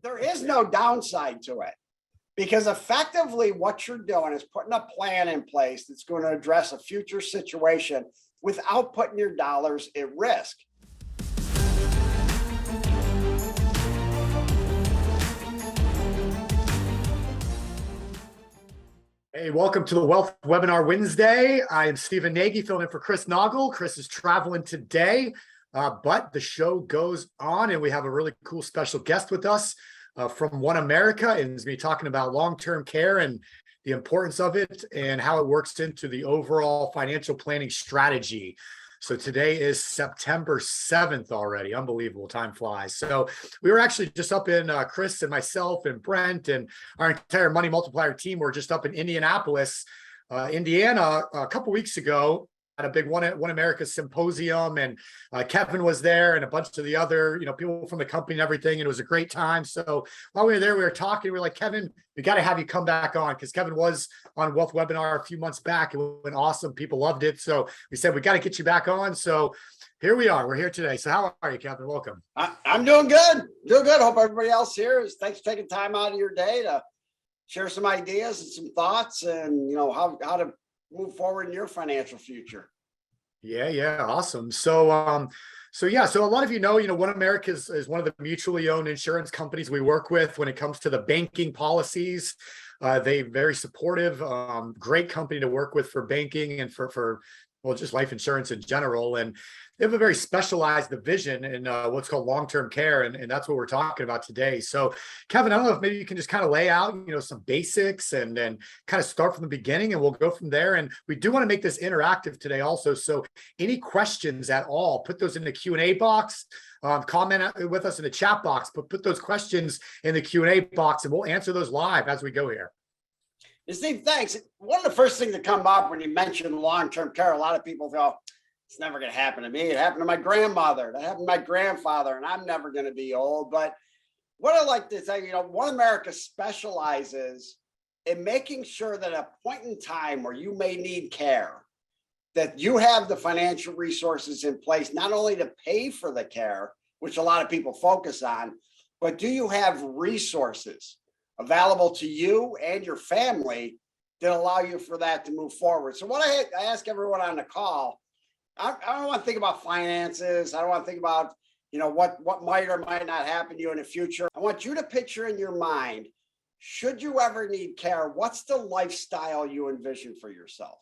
there is no downside to it, because effectively what you're doing is putting a plan in place that's going to address a future situation without putting your dollars at risk. Hey, welcome to the Wealth Webinar Wednesday. I am Stephen Nagy, filling in for Chris Naugle. Chris is traveling today, but the show goes on, and we have a really cool special guest with us from One America, and he's going to be talking about long-term care and the importance of it and how it works into the overall financial planning strategy. So today is September 7th already. Unbelievable, time flies. So we were actually just up in, Chris and myself and Brent and our entire Money Multiplier team were just up in Indianapolis, Indiana, a couple weeks ago at a big One America symposium, and Kevin was there and a bunch of the other, people from the company and everything, and it was a great time. So while we were there, we were talking, we were like, Kevin, we got to have you come back on, because Kevin was on Wealth Webinar a few months back. It went awesome. People loved it. So we said, we got to get you back on. So here we are. We're here today. So how are you, Kevin? Welcome. I'm doing good. Doing good. Hope everybody else here is. Thanks for taking time out of your day to share some ideas and some thoughts and, how to move forward in your financial future. Yeah. Awesome. So a lot of One America is one of the mutually owned insurance companies we work with when it comes to the banking policies. They very supportive, great company to work with for banking and for just life insurance in general. And they have a very specialized division in what's called long-term care. And that's what we're talking about today. So Kevin, I don't know if maybe you can just kind of lay out, some basics and then kind of start from the beginning, and we'll go from there. And we do want to make this interactive today also. So any questions at all, put those in the Q&A box, comment with us in the chat box, but put those questions in the Q&A box and we'll answer those live as we go here. Steve, thanks. One of the first things that come up when you mention long-term care, a lot of people go, it's never going to happen to me. It happened to my grandmother. It happened to my grandfather, and I'm never going to be old. But what I like to say, One America specializes in making sure that at a point in time where you may need care, that you have the financial resources in place, not only to pay for the care, which a lot of people focus on, but do you have resources available to you and your family that allow you for that to move forward. So what I ask everyone on the call, I don't want to think about finances. I don't want to think about, what might or might not happen to you in the future. I want you to picture in your mind, should you ever need care, what's the lifestyle you envision for yourself?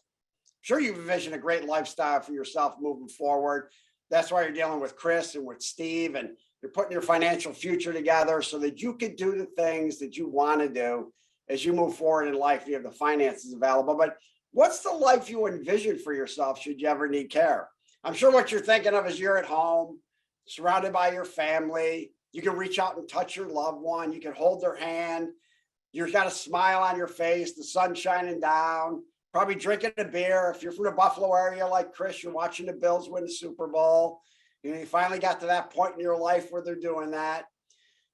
Sure, you envision a great lifestyle for yourself moving forward. That's why you're dealing with Chris and with Steve, and you're putting your financial future together so that you could do the things that you want to do as you move forward in life. You have the finances available, but what's the life you envision for yourself should you ever need care? I'm sure what you're thinking of is you're at home, surrounded by your family. You can reach out and touch your loved one. You can hold their hand. You've got a smile on your face, the sun shining down, probably drinking a beer. If you're from the Buffalo area like Chris, you're watching the Bills win the Super Bowl. You finally got to that point in your life where they're doing that.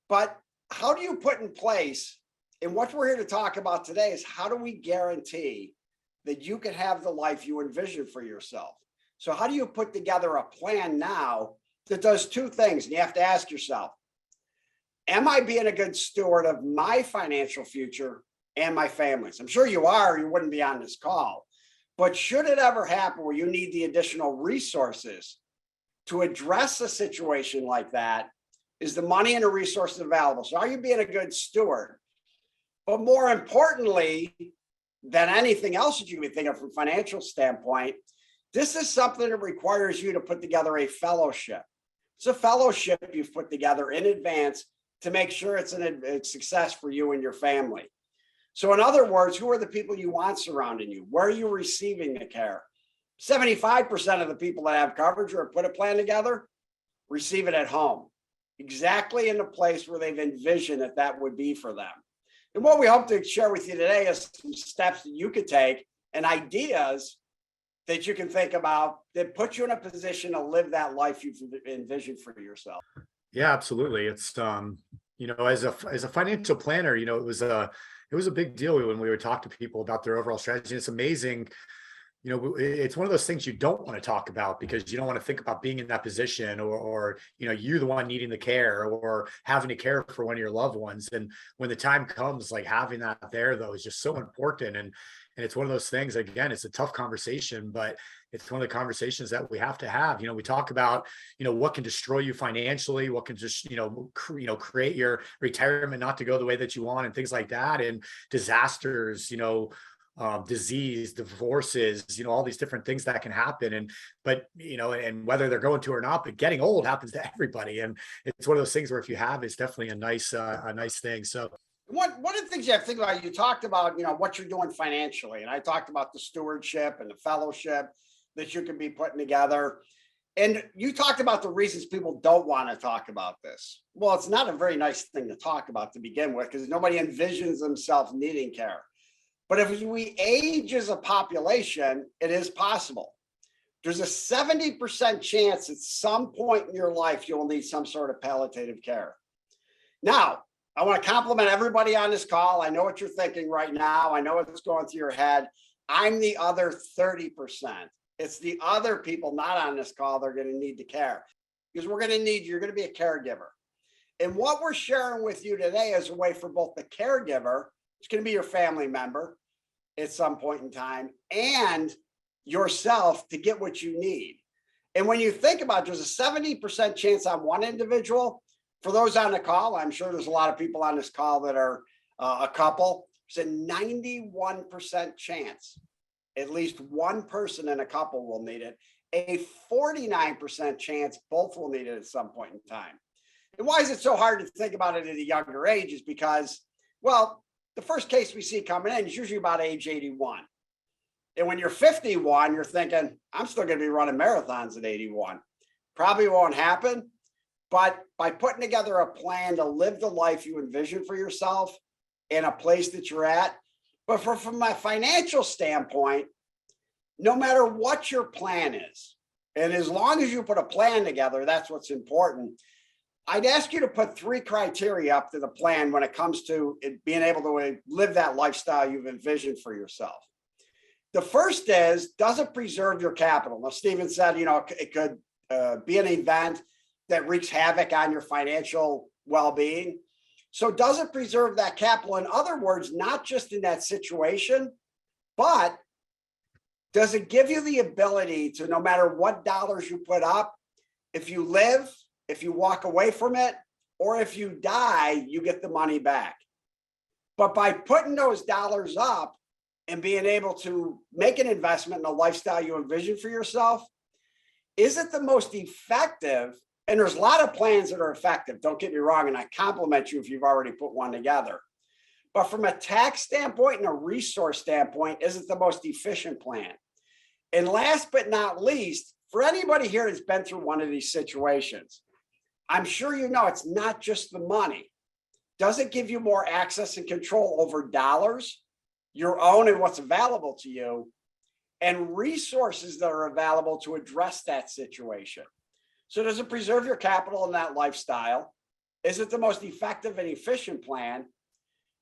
But how do you put in place, and what we're here to talk about today is how do we guarantee that you can have the life you envision for yourself? So how do you put together a plan now that does two things? And you have to ask yourself, am I being a good steward of my financial future and my family's? I'm sure you are, or you wouldn't be on this call. But should it ever happen where you need the additional resources to address a situation like that, is the money and the resources available? So are you being a good steward? But more importantly than anything else that you can think of from a financial standpoint, this is something that requires you to put together a fellowship. It's a fellowship you've put together in advance to make sure it's a success for you and your family. So in other words, who are the people you want surrounding you? Where are you receiving the care? 75% of the people that have coverage or put a plan together receive it at home, exactly in the place where they've envisioned that would be for them. And what we hope to share with you today is some steps that you could take and ideas that you can think about that put you in a position to live that life you've envisioned for yourself. Yeah, absolutely. It's, as a financial planner, it was a big deal when we would talk to people about their overall strategy. It's amazing it's one of those things you don't want to talk about because you don't want to think about being in that position or you're the one needing the care or having to care for one of your loved ones. And when the time comes, like having that there though is just so important. And it's one of those things, again, it's a tough conversation, but it's one of the conversations that we have to have. We talk about, what can destroy you financially, what can just, create your retirement not to go the way that you want and things like that. And disasters, disease, divorces, all these different things that can happen. And whether they're going to or not, but getting old happens to everybody. And it's one of those things where if you have, it's definitely a nice thing. So one of the things you have to think about, you talked about, what you're doing financially. And I talked about the stewardship and the fellowship that you can be putting together. And you talked about the reasons people don't want to talk about this. Well, it's not a very nice thing to talk about to begin with, because nobody envisions themselves needing care. But if we age as a population, it is possible. There's a 70% chance at some point in your life, you'll need some sort of palliative care. Now, I want to compliment everybody on this call. I know what you're thinking right now. I know what's going through your head. I'm the other 30%. It's the other people not on this call that are going to need the care, because you're going to be a caregiver. And what we're sharing with you today is a way for both the caregiver, it's going to be your family member at some point in time, and yourself to get what you need. And when you think about it, there's a 70% chance on one individual. For those on the call, I'm sure there's a lot of people on this call that are a couple. There's a 91% chance at least one person in a couple will need it. A 49% chance both will need it at some point in time. And why is it so hard to think about it at a younger age? Is because, well, the first case we see coming in is usually about age 81. And when you're 51, you're thinking, I'm still going to be running marathons at 81. Probably won't happen. But by putting together a plan to live the life you envision for yourself in a place that you're at, but from a financial standpoint, no matter what your plan is, and as long as you put a plan together, that's what's important. I'd ask you to put 3 criteria up to the plan when it comes to it being able to live that lifestyle you've envisioned for yourself. The first is, does it preserve your capital? Now, Stephen said, it could be an event that wreaks havoc on your financial well-being. So does it preserve that capital? In other words, not just in that situation, but does it give you the ability to, no matter what dollars you put up, if you live, if you walk away from it, or if you die, you get the money back. But by putting those dollars up and being able to make an investment in a lifestyle you envision for yourself, is it the most effective? And there's a lot of plans that are effective, don't get me wrong, and I compliment you if you've already put one together. But from a tax standpoint and a resource standpoint, is it the most efficient plan? And last but not least, for anybody here that's been through one of these situations, I'm sure you know it's not just the money. Does it give you more access and control over dollars, your own and what's available to you, and resources that are available to address that situation? So does it preserve your capital in that lifestyle? Is it the most effective and efficient plan?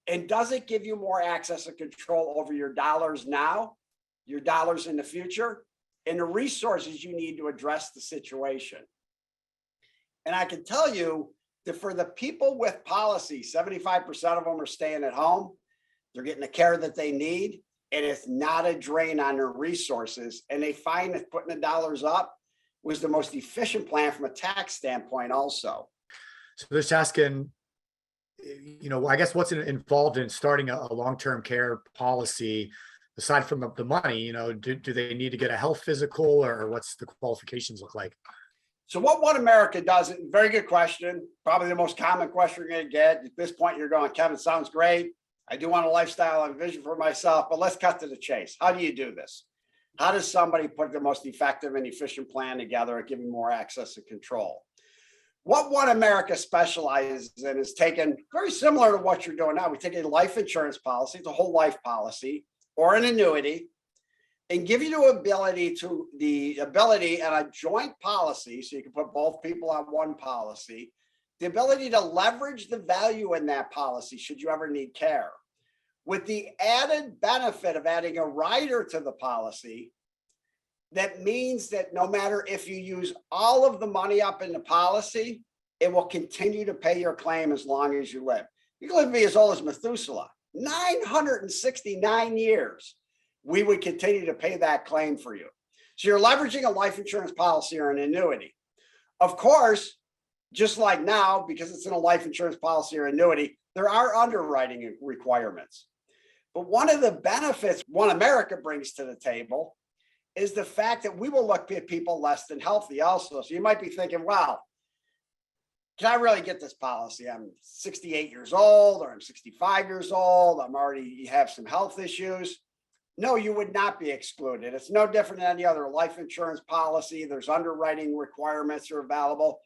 And does it give you more access and control over your dollars now, your dollars in the future, and the resources you need to address the situation? And I can tell you that for the people with policy, 75% of them are staying at home. They're getting the care that they need, and it's not a drain on their resources. And they find that putting the dollars up was the most efficient plan from a tax standpoint also. So they're just asking, I guess what's involved in starting a long-term care policy, aside from the money, do they need to get a health physical, or what's the qualifications look like? So what One America does, very good question, probably the most common question you're going to get. At this point, you're going, Kevin, sounds great. I do want a lifestyle and vision for myself, but let's cut to the chase. How do you do this? How does somebody put the most effective and efficient plan together and giving more access and control? What One America specializes in is taken very similar to what you're doing now. We take a life insurance policy, it's a whole life policy, or an annuity, and give you the ability and a joint policy, so you can put both people on one policy, the ability to leverage the value in that policy should you ever need care, with the added benefit of adding a rider to the policy That means that no matter if you use all of the money up in the policy, it will continue to pay your claim as long as you live. You can live to be as old as Methuselah, 969 years. We would continue to pay that claim for you. So you're leveraging a life insurance policy or an annuity. Of course, just like now, because it's in a life insurance policy or annuity, there are underwriting requirements. But one of the benefits One America brings to the table is the fact that we will look at people less than healthy also. So you might be thinking, wow, can I really get this policy? I'm 68 years old, or I'm 65 years old. I'm already have some health issues. No, you would not be excluded. It's no different than any other life insurance policy. There's underwriting requirements that are available.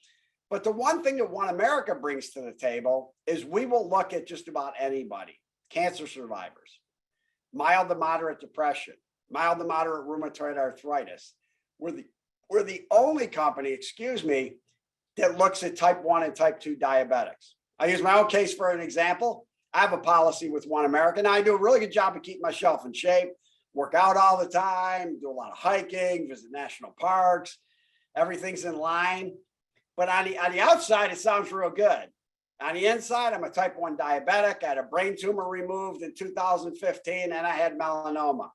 But the one thing that One America brings to the table is we will look at just about anybody. Cancer survivors, mild to moderate depression, mild to moderate rheumatoid arthritis. We're the only company, that looks at type 1 and type 2 diabetics. I use my own case for an example. I have a policy with One America, and I do a really good job of keeping myself in shape, work out all the time, do a lot of hiking, visit national parks. Everything's in line. But on the outside, it sounds real good. On the inside, I'm a type 1 diabetic. I had a brain tumor removed in 2015, and I had melanoma.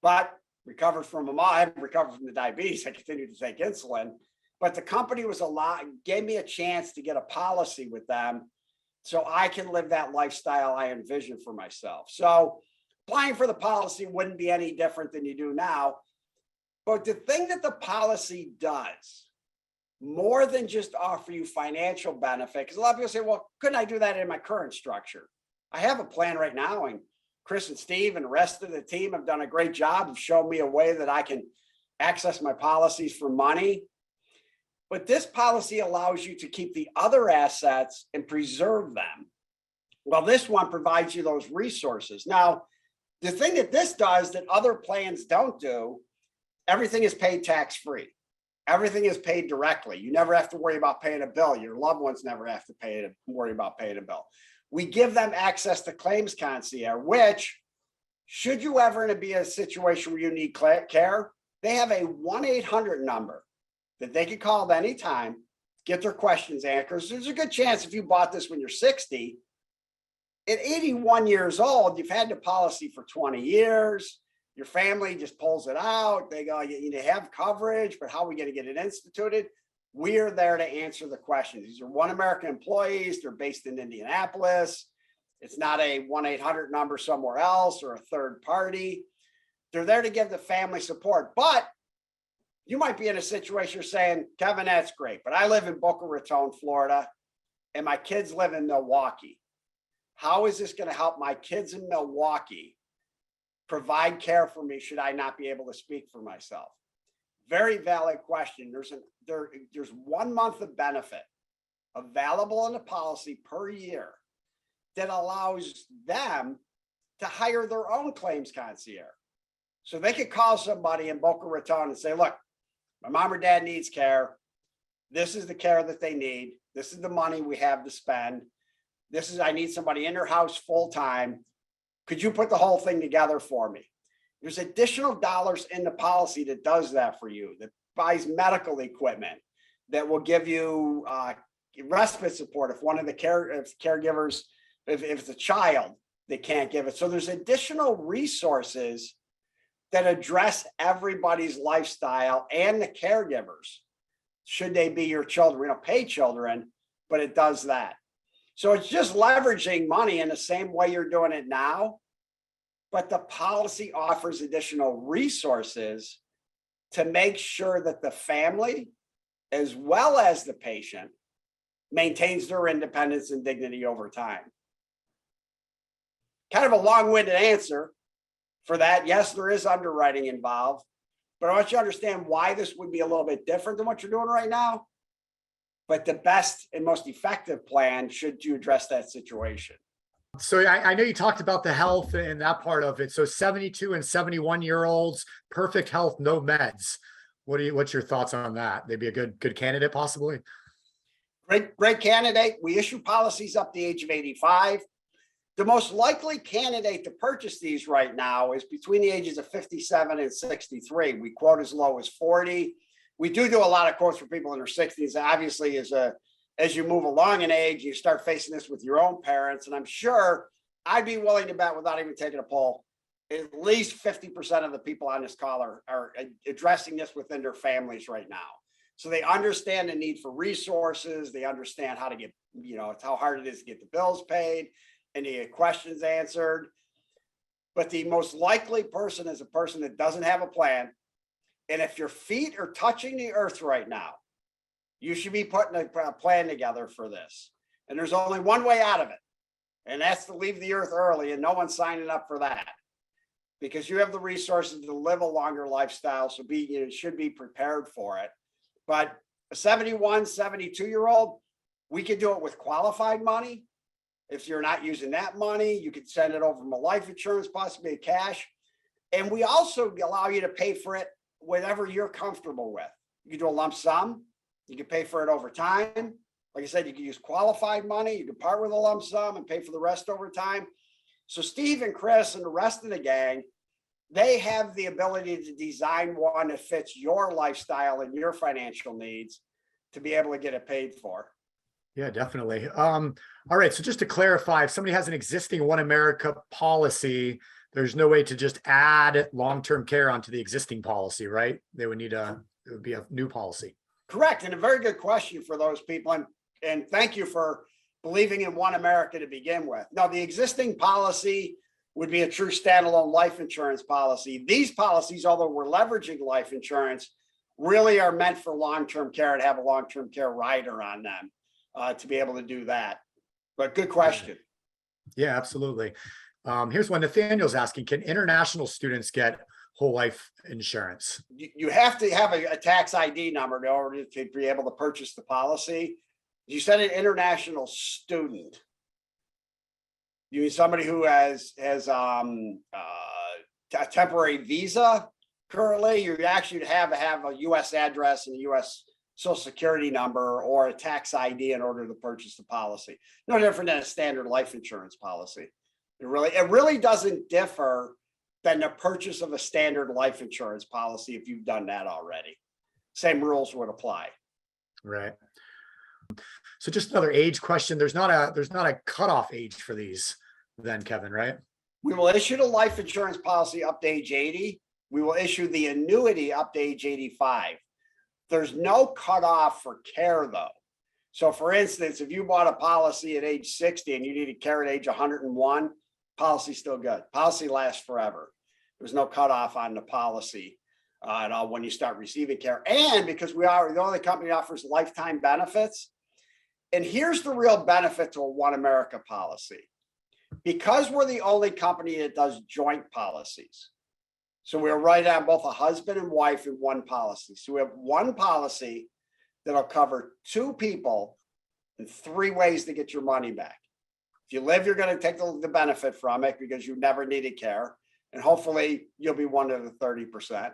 But recovered from them all. I haven't recovered from the diabetes. I continue to take insulin. But the company gave me a chance to get a policy with them so I can live that lifestyle I envision for myself. So applying for the policy wouldn't be any different than you do now. But the thing that the policy does, more than just offer you financial benefit, because a lot of people say, well, couldn't I do that in my current structure? I have a plan right now, and Chris and Steve and the rest of the team have done a great job of showing me a way that I can access my policies for money. But this policy allows you to keep the other assets and preserve them. Well, this one provides you those resources. Now, the thing that this does that other plans don't do, everything is paid tax-free. Everything is paid directly. You never have to worry about paying a bill. Your loved ones never have to worry about paying a bill. We give them access to claims concierge, which, should you ever be in a situation where you need care, they have a 1-800 number that they can call at any time, get their questions answered. There's a good chance if you bought this when you're 60, at 81 years old, you've had the policy for 20 years. Your family just pulls it out. They go, you need to have coverage, but how are we going to get it instituted? We're there to answer the questions. These are One America employees. They're based in Indianapolis. It's not a 1-800 number somewhere else or a third party. They're there to give the family support. But you might be in a situation you're saying, Kevin, that's great, but I live in Boca Raton, Florida, and my kids live in Milwaukee. How is this going to help my kids in Milwaukee provide care for me should I not be able to speak for myself? Very valid question. There's 1 month of benefit available in the policy per year that allows them to hire their own claims concierge. So they could call somebody in Boca Raton and say, look, my mom or dad needs care. This is the care that they need. This is the money we have to spend. I need somebody in their house full time. Could you put the whole thing together for me? There's additional dollars in the policy that does that for you, that buys medical equipment, that will give you respite support if one of the caregivers, if it's a child, they can't give it. So there's additional resources that address everybody's lifestyle and the caregivers, should they be your children. We don't pay children, but it does that. So it's just leveraging money in the same way you're doing it now, but the policy offers additional resources to make sure that the family, as well as the patient, maintains their independence and dignity over time. Kind of a long-winded answer for that. Yes, there is underwriting involved, but I want you to understand why this would be a little bit different than what you're doing right now. But the best and most effective plan should you address that situation. So I know you talked about the health and that part of it. So 72 and 71-year-olds, perfect health, no meds. What's your thoughts on that? They'd be a good candidate, possibly. Great candidate. We issue policies up to the age of 85. The most likely candidate to purchase these right now is between the ages of 57 and 63. We quote as low as 40. We do a lot of quotes for people in their 60s. Obviously, as you move along in age, you start facing this with your own parents. And I'm sure I'd be willing to bet, without even taking a poll, at least 50% of the people on this call are addressing this within their families right now. So they understand the need for resources. They understand how to get, it's how hard it is to get the bills paid and the questions answered. But the most likely person is a person that doesn't have a plan. And if your feet are touching the earth right now, you should be putting a plan together for this. And there's only one way out of it. And that's to leave the earth early, and no one's signing up for that, because you have the resources to live a longer lifestyle. So you should be prepared for it. But a 71, 72-year-old, we could do it with qualified money. If you're not using that money, you could send it over from a life insurance, possibly a cash. And we also allow you to pay for it whatever you're comfortable with. You can do a lump sum. You can pay for it over time. Like I said, you can use qualified money. You can part with a lump sum and pay for the rest over time. So Steve and Chris and the rest of the gang, they have the ability to design one that fits your lifestyle and your financial needs to be able to get it paid for. Yeah, definitely. All right. So just to clarify, if somebody has an existing One America policy, there's no way to just add long-term care onto the existing policy, right? They would need it would be a new policy. Correct. And a very good question for those people. And thank you for believing in One America to begin with. Now, the existing policy would be a true standalone life insurance policy. These policies, although we're leveraging life insurance, really are meant for long-term care and have a long-term care rider on them to be able to do that. But good question. Yeah, absolutely. Here's one. Nathaniel's asking, can international students get whole life insurance? You have to have a tax ID number in order to be able to purchase the policy. You said an international student. You mean somebody who has a temporary visa currently? You actually have a U.S. address and a U.S. Social Security number or a tax ID in order to purchase the policy. No different than a standard life insurance policy. It really doesn't differ than the purchase of a standard life insurance policy if you've done that already. Same rules would apply. Right. So just another age question. There's not a cutoff age for these then, Kevin, right? We will issue the life insurance policy up to age 80. We will issue the annuity up to age 85. There's no cutoff for care though. So for instance, if you bought a policy at age 60 and you needed care at age 101, policy's still good. Policy lasts forever. There's no cutoff on the policy at all when you start receiving care. And because we are the only company that offers lifetime benefits. And here's the real benefit to a One America policy. Because we're the only company that does joint policies. So we're right on both a husband and wife in one policy. So we have one policy that'll cover two people in three ways to get your money back. If you live, you're going to take the benefit from it because you never needed care. And hopefully you'll be one of the 30%.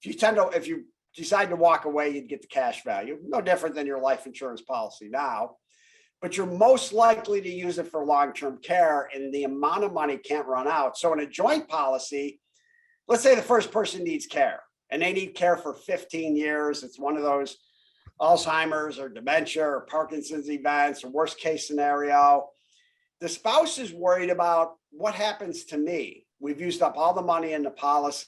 If you decide to walk away, you'd get the cash value. No different than your life insurance policy now. But you're most likely to use it for long-term care and the amount of money can't run out. So in a joint policy, let's say the first person needs care and they need care for 15 years. It's one of those Alzheimer's or dementia or Parkinson's events or worst case scenario. The spouse is worried about what happens to me. We've used up all the money in the policy.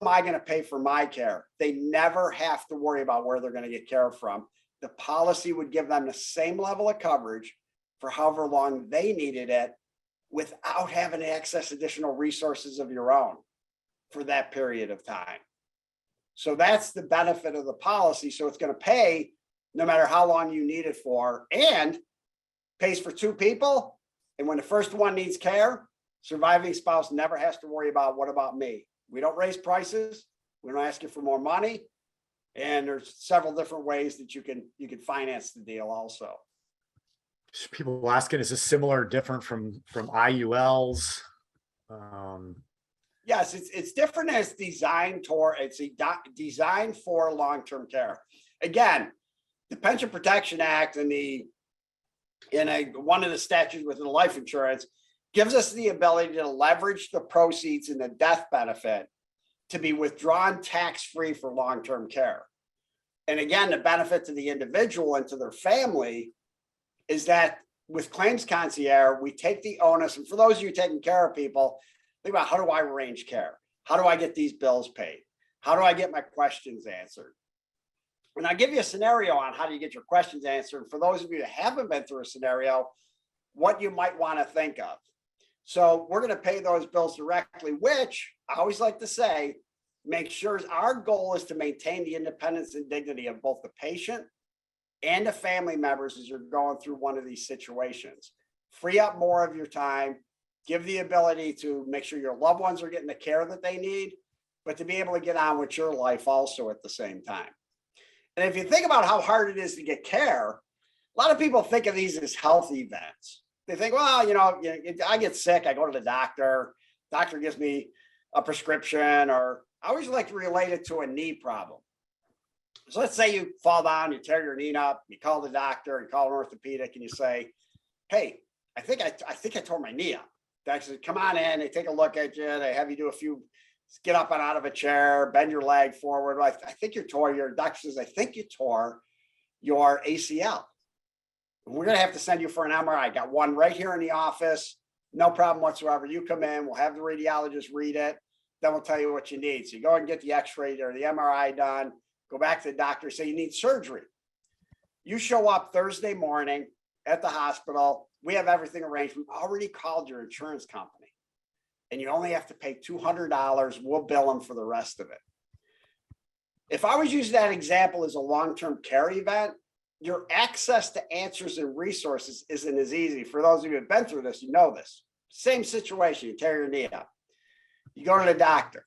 How am I going to pay for my care? They never have to worry about where they're going to get care from. The policy would give them the same level of coverage for however long they needed it without having to access additional resources of your own for that period of time. So that's the benefit of the policy. So it's going to pay no matter how long you need it for, and pays for two people. And when the first one needs care, surviving spouse never has to worry about, what about me? We don't raise prices. We don't ask you for more money. And there's several different ways that you can finance the deal also. People asking, is this similar or different from IULs? Yes, it's different as designed designed for long-term care. Again, the Pension Protection Act and one of the statutes within life insurance gives us the ability to leverage the proceeds in the death benefit to be withdrawn tax-free for long-term care. And again, the benefit to the individual and to their family is that with Claims Concierge, we take the onus, and for those of you taking care of people, think about, how do I arrange care? How do I get these bills paid? How do I get my questions answered? And I give you a scenario on how do you get your questions answered. And for those of you that haven't been through a scenario, what you might want to think of. So we're going to pay those bills directly, which I always like to say, make sure our goal is to maintain the independence and dignity of both the patient and the family members as you're going through one of these situations. Free up more of your time, give the ability to make sure your loved ones are getting the care that they need, but to be able to get on with your life also at the same time. And if you think about how hard it is to get care, a lot of people think of these as health events. They think, well, I get sick, I go to the doctor gives me a prescription, or I always like to relate it to a knee problem. So let's say you fall down, you tear your knee up, you call the doctor, you call an orthopedic, and you say, hey, I think I tore my knee up. They actually come on in, they take a look at you, they have you do a few, get up and out of a chair, bend your leg forward. I think you tore, your doctor says, I think you tore your ACL. We're going to have to send you for an MRI. Got one right here in the office. No problem whatsoever. You come in, we'll have the radiologist read it. Then we'll tell you what you need. So you go and get the x-ray or the MRI done, go back to the doctor, say you need surgery. You show up Thursday morning at the hospital. We have everything arranged. We've already called your insurance company and you only have to pay $200. We'll bill them for the rest of it. If I was using that example as a long-term care event, your access to answers and resources isn't as easy. For those of you who have been through this, you know this. Same situation, you tear your knee up. You go to the doctor.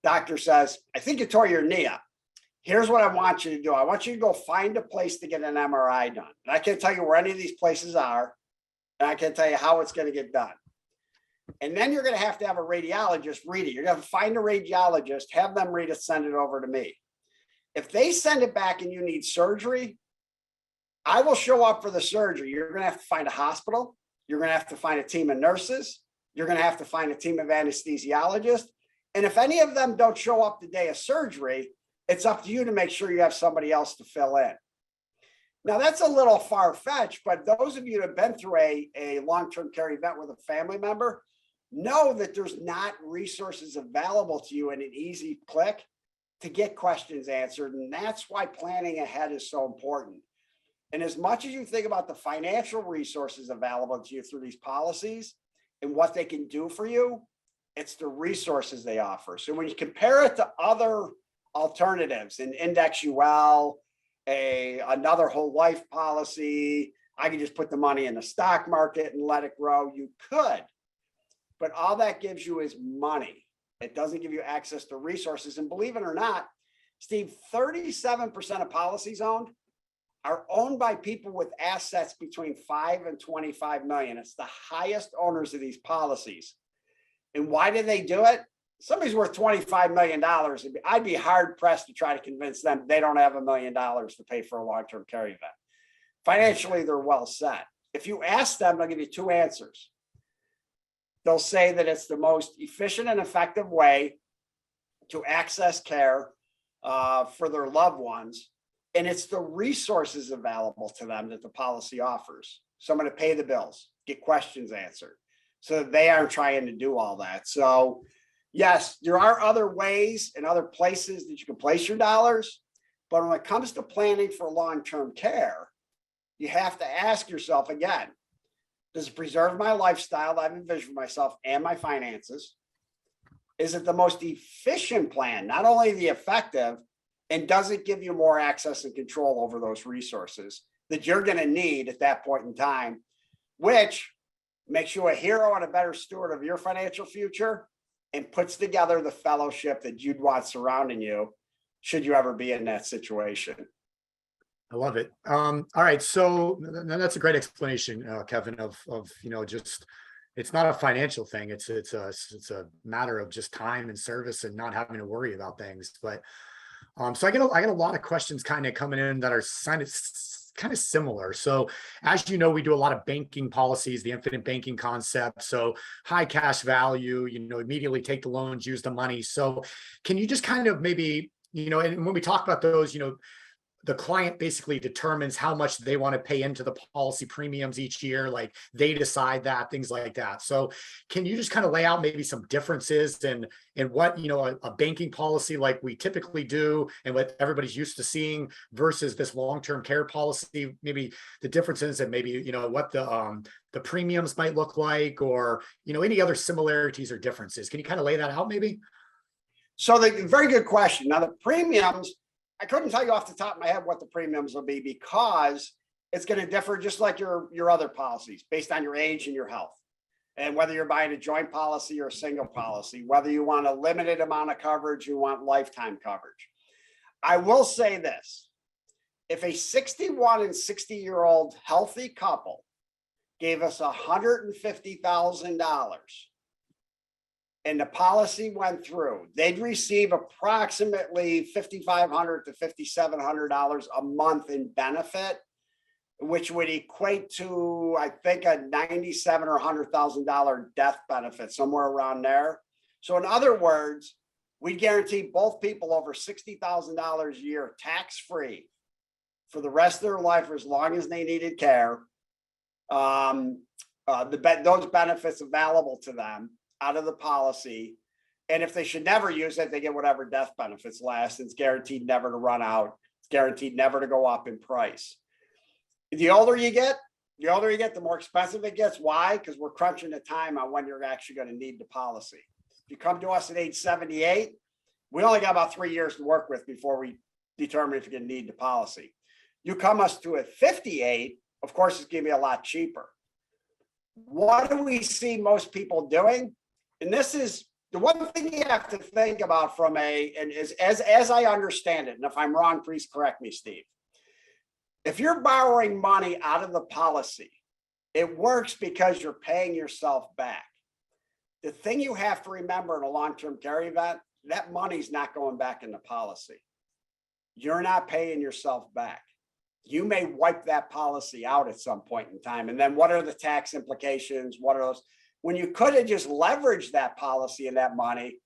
Doctor says, I think you tore your knee up. Here's what I want you to do. I want you to go find a place to get an MRI done. And I can't tell you where any of these places are. And I can't tell you how it's going to get done. And then you're going to have a radiologist read it. You're going to find a radiologist, have them read it, send it over to me. If they send it back and you need surgery, I will show up for the surgery. You're going to have to find a hospital. You're going to have to find a team of nurses. You're going to have to find a team of anesthesiologists. And if any of them don't show up the day of surgery, it's up to you to make sure you have somebody else to fill in. Now, that's a little far-fetched, but those of you that have been through a long-term care event with a family member know that there's not resources available to you in an easy click to get questions answered. And that's why planning ahead is so important. And as much as you think about the financial resources available to you through these policies and what they can do for you, it's the resources they offer. So when you compare it to other alternatives, an index UL, another whole life policy, I can just put the money in the stock market and let it grow. You could, but all that gives you is money. It doesn't give you access to resources. And believe it or not, Steve, 37% of policies are owned by people with assets between 5 and 25 million. It's the highest owners of these policies. And why do they do it? Somebody's worth $25 million. I'd be hard pressed to try to convince them they don't have $1 million to pay for a long-term care event. Financially, they're well set. If you ask them, they'll give you two answers. They'll say that it's the most efficient and effective way to access care for their loved ones. And it's the resources available to them that the policy offers. Someone to pay the bills, get questions answered, so that they aren't trying to do all that. So yes, there are other ways and other places that you can place your dollars. But when it comes to planning for long-term care, you have to ask yourself again, does it preserve my lifestyle that I've envisioned for myself and my finances? Is it the most efficient plan, not only the effective, and does it give you more access and control over those resources that you're going to need at that point in time, which makes you a hero and a better steward of your financial future and puts together the fellowship that you'd want surrounding you should you ever be in that situation. I love it. All right. So that's a great explanation, Kevin, of just, it's not a financial thing. It's a matter of just time and service and not having to worry about things. But so I get a lot of questions kind of coming in that are kind of similar. So as you know, we do a lot of banking policies, the infinite banking concept. So high cash value, immediately take the loans, use the money. So can you just kind of maybe, and when we talk about those, the client basically determines how much they want to pay into the policy premiums each year. Like they decide that, things like that. So can you just kind of lay out maybe some differences in what, a banking policy like we typically do and what everybody's used to seeing versus this long-term care policy, maybe the differences and maybe, what the premiums might look like, or, any other similarities or differences? Can you kind of lay that out maybe? So very good question. Now the premiums, I couldn't tell you off the top of my head what the premiums will be because it's going to differ just like your other policies based on your age and your health. And whether you're buying a joint policy or a single policy, whether you want a limited amount of coverage, you want lifetime coverage. I will say this, if a 61 and 60-year-old healthy couple gave us $150,000 and the policy went through, they'd receive approximately $5,500 to $5,700 a month in benefit, which would equate to, I think, a $97,000 or $100,000 death benefit, somewhere around there. So in other words, we guarantee both people over $60,000 a year tax-free for the rest of their life, or as long as they needed care. Those benefits available to them out of the policy. And if they should never use it, they get whatever death benefits last. It's guaranteed never to run out. It's guaranteed never to go up in price. The older you get, the more expensive it gets. Why? Because we're crunching the time on when you're actually going to need the policy. If you come to us at age 78, we only got about 3 years to work with before we determine if you're going to need the policy. You come us to at 58, of course, it's going to be a lot cheaper. What do we see most people doing? And this is the one thing you have to think about as I understand it, and if I'm wrong, please correct me, Steve. If you're borrowing money out of the policy, it works because you're paying yourself back. The thing you have to remember in a long-term care event, that money's not going back in the policy. You're not paying yourself back. You may wipe that policy out at some point in time. And then what are the tax implications? What are those? When you could have just leveraged that policy and that money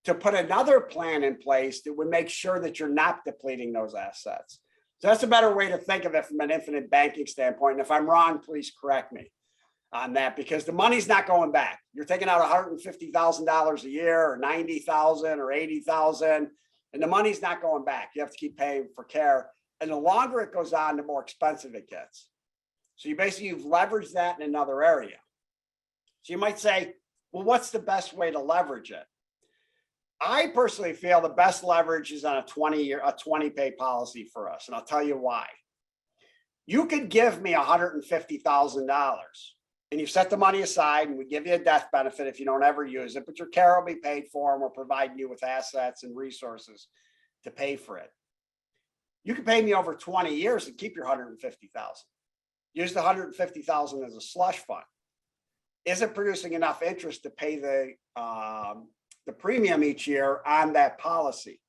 to put another plan in place that would make sure that you're not depleting those assets. So that's a better way to think of it from an infinite banking standpoint. And if I'm wrong, please correct me on that, because the money's not going back. You're taking out $150,000 a year or $90,000 or $80,000, and the money's not going back. You have to keep paying for care. And the longer it goes on, the more expensive it gets. So you've leveraged that in another area. So you might say, well, what's the best way to leverage it? I personally feel the best leverage is on a 20-pay policy for us. And I'll tell you why. You could give me $150,000 and you set the money aside and we give you a death benefit if you don't ever use it, but your care will be paid for and we're providing you with assets and resources to pay for it. You can pay me over 20 years and keep your $150,000. Use the $150,000 as a slush fund. Is it producing enough interest to pay the premium each year on that policy?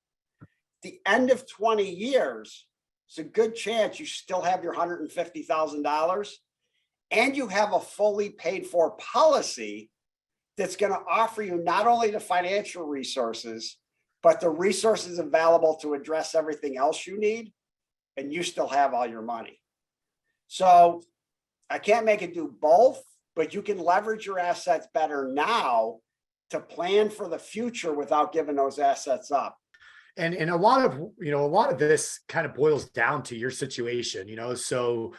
The end of 20 years, it's a good chance you still have your $150,000 and you have a fully paid for policy that's going to offer you not only the financial resources, but the resources available to address everything else you need, and you still have all your money. So I can't make it do both, but you can leverage your assets better now to plan for the future without giving those assets up. And a lot of this kind of boils down to your situation, so,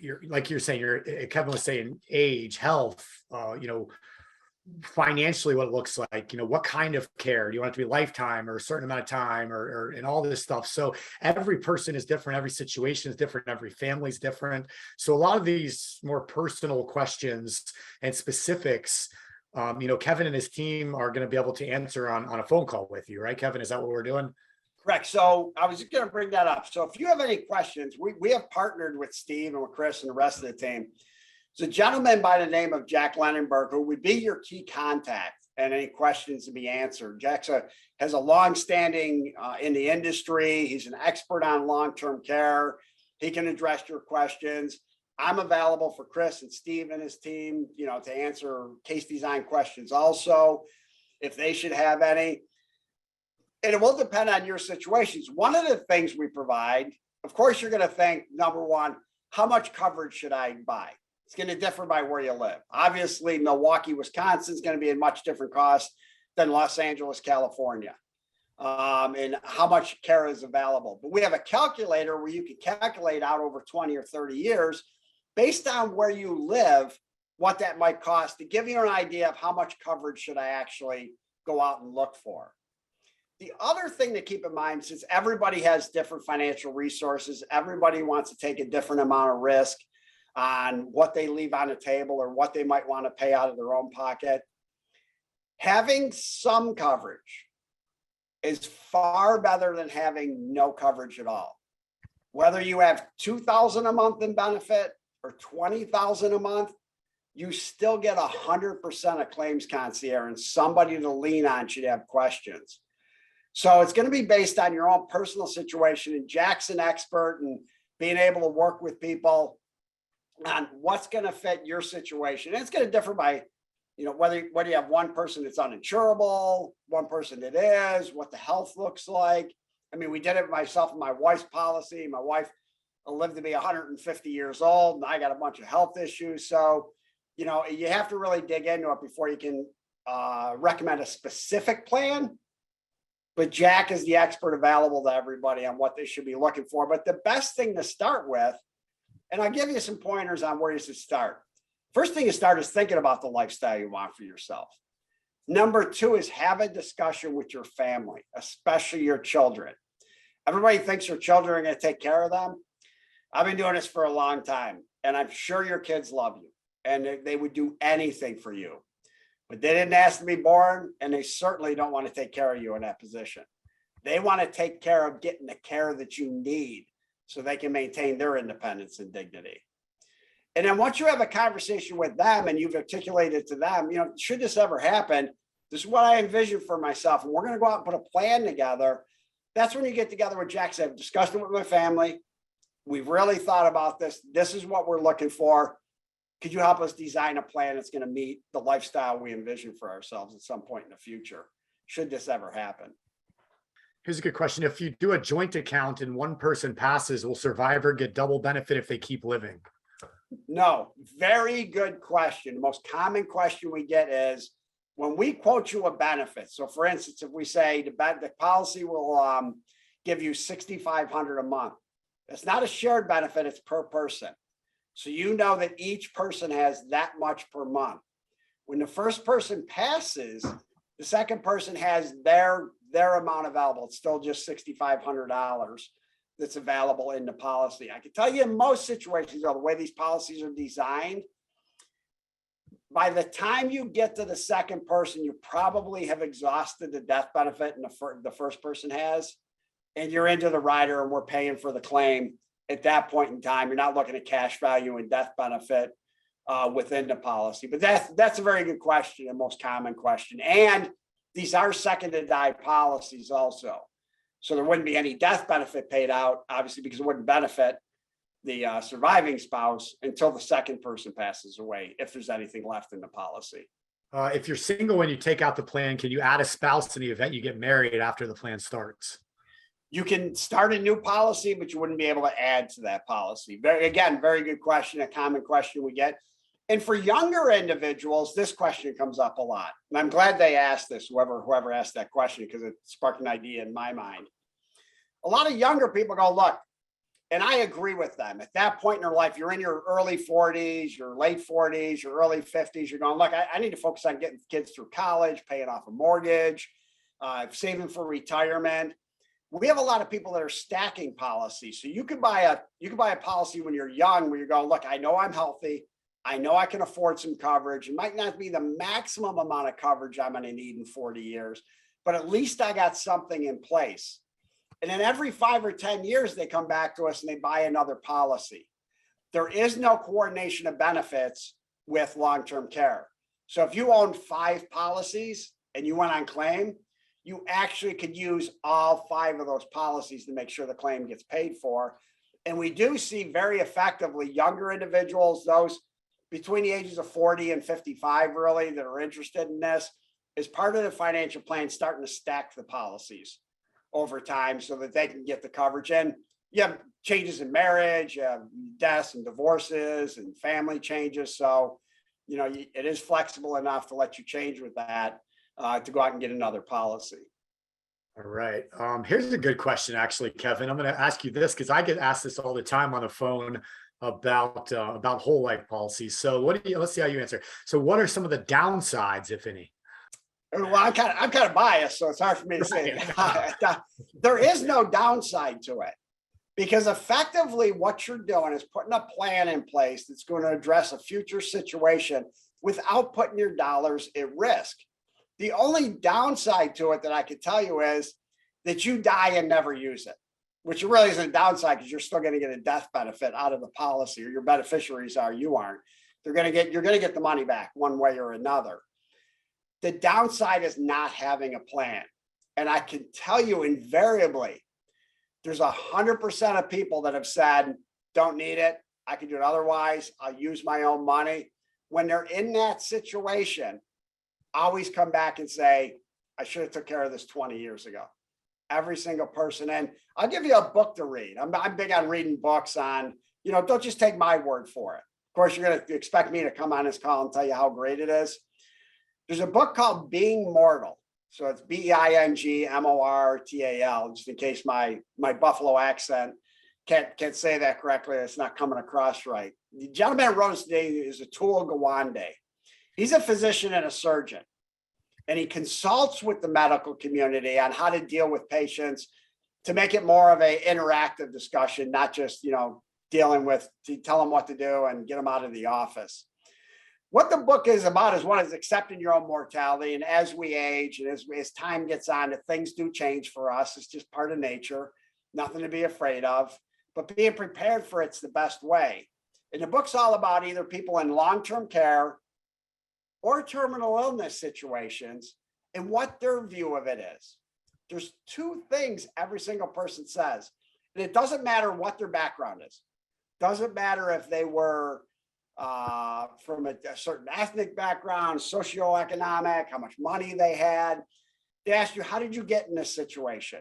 you're like you're saying, Kevin was saying, age, health, financially what it looks like, what kind of care do you want it to be, lifetime or a certain amount of time or and all this stuff. So every person is different, every situation is different, every family is different. So a lot of these more personal questions and specifics, Kevin and his team are going to be able to answer on a phone call with you, right, Kevin? Is that what we're doing? Correct. So I was just going to bring that up. So if you have any questions, we have partnered with Steve and with Chris and the rest of the team. It's a gentleman by the name of Jack Lenenberg, who would be your key contact and any questions to be answered. Jack has a long standing in the industry. He's an expert on long-term care. He can address your questions. I'm available for Chris and Steve and his team, to answer case design questions also, if they should have any. And it will depend on your situations. One of the things we provide, of course, you're going to think, number one, how much coverage should I buy? It's going to differ by where you live. Obviously, Milwaukee, Wisconsin is going to be a much different cost than Los Angeles, California, and how much care is available. But we have a calculator where you can calculate out over 20 or 30 years based on where you live, what that might cost to give you an idea of how much coverage should I actually go out and look for. The other thing to keep in mind, since everybody has different financial resources, everybody wants to take a different amount of risk on what they leave on the table or what they might want to pay out of their own pocket. Having some coverage is far better than having no coverage at all. Whether you have $2,000 a month in benefit or $20,000 a month, you still get 100% of claims concierge and somebody to lean on should have questions. So it's going to be based on your own personal situation, and Jack's an expert and being able to work with people on what's going to fit your situation. And it's going to differ by, whether you have one person that's uninsurable, one person that is, what the health looks like. I mean, we did it myself and my wife's policy. My wife lived to be 150 years old, and I got a bunch of health issues. So, you have to really dig into it before you can recommend a specific plan. But Jack is the expert available to everybody on what they should be looking for. But the best thing to start with, and I'll give you some pointers on where you should start. First thing to start is thinking about the lifestyle you want for yourself. Number two is have a discussion with your family, especially your children. Everybody thinks your children are going to take care of them. I've been doing this for a long time, and I'm sure your kids love you, and they would do anything for you. But they didn't ask to be born, and they certainly don't want to take care of you in that position. They want to take care of getting the care that you need so they can maintain their independence and dignity. And then once you have a conversation with them and you've articulated to them, should this ever happen, this is what I envision for myself, and we're going to go out and put a plan together. That's when you get together with Jack. I've discussed it with my family. We've really thought about this. This is what we're looking for. Could you help us design a plan that's going to meet the lifestyle we envision for ourselves at some point in the future, should this ever happen? Here's a good question. If you do a joint account and one person passes, will survivor get double benefit if they keep living? No, very good question. The most common question we get is when we quote you a benefit. So for instance, if we say the policy will give you $6,500 a month, it's not a shared benefit, it's per person. So you know that each person has that much per month. When the first person passes, the second person has their amount available. It's still just $6,500 that's available in the policy. I can tell you in most situations, the way these policies are designed, by the time you get to the second person, you probably have exhausted the death benefit and the first person has, and you're into the rider and we're paying for the claim. At that point in time, you're not looking at cash value and death benefit within the policy. But that's a very good question, the most common question. And these are second to die policies also. So there wouldn't be any death benefit paid out, obviously, because it wouldn't benefit the surviving spouse until the second person passes away, if there's anything left in the policy. If you're single when you take out the plan, can you add a spouse in the event you get married after the plan starts? You can start a new policy, but you wouldn't be able to add to that policy. Very good question, a common question we get. And for younger individuals, this question comes up a lot. And I'm glad they asked this, whoever asked that question, because it sparked an idea in my mind. A lot of younger people go, look, and I agree with them. At that point in their life, you're in your early 40s, your late 40s, your early 50s. You're going, look, I need to focus on getting kids through college, paying off a mortgage, saving for retirement. We have a lot of people that are stacking policies. So you could buy a policy when you're young, where you're going, look, I know I'm healthy. I know I can afford some coverage. It might not be the maximum amount of coverage I'm going to need in 40 years, but at least I got something in place. And then every 5 or 10 years, they come back to us and they buy another policy. There is no coordination of benefits with long-term care. So if you own 5 policies and you went on claim, you actually could use all 5 of those policies to make sure the claim gets paid for. And we do see very effectively younger individuals, those between the ages of 40 and 55, really, that are interested in this, as part of the financial plan, starting to stack the policies over time so that they can get the coverage. And you have changes in marriage, you have deaths and divorces and family changes. So, it is flexible enough to let you change with that to go out and get another policy. All right. Here's a good question, actually, Kevin. I'm going to ask you this because I get asked this all the time on the phone about whole life policies. So let's see how you answer. So what are some of the downsides, if any? Well, I'm kind of biased, so it's hard for me to say. There is no downside to it, because effectively what you're doing is putting a plan in place that's going to address a future situation without putting your dollars at risk. The only downside to it that I could tell you is that you die and never use it, which really isn't a downside because you're still going to get a death benefit out of the policy, or your beneficiaries are, you aren't. You're going to get the money back one way or another. The downside is not having a plan. And I can tell you invariably, there's 100% of people that have said, don't need it. I can do it otherwise. I'll use my own money. When they're in that situation, always come back and say, I should have took care of this 20 years ago. Every single person. And I'll give you a book to read. I'm big on reading books on, don't just take my word for it. Of course, you're going to expect me to come on this call and tell you how great it is. There's a book called Being Mortal. So it's BEINGMORTAL, just in case my Buffalo accent can't say that correctly. It's not coming across right. The gentleman who wrote this today is Atul Gawande. He's a physician and a surgeon, and he consults with the medical community on how to deal with patients to make it more of an interactive discussion, not just, dealing with, to tell them what to do and get them out of the office. What the book is about is, one, is accepting your own mortality. And as we age and as time gets on, that things do change for us. It's just part of nature, nothing to be afraid of, but being prepared for it's the best way. And the book's all about either people in long-term care or terminal illness situations and what their view of it is. There's two things every single person says, and it doesn't matter what their background is. Doesn't matter if they were from a certain ethnic background, socioeconomic, how much money they had. They asked you, how did you get in this situation?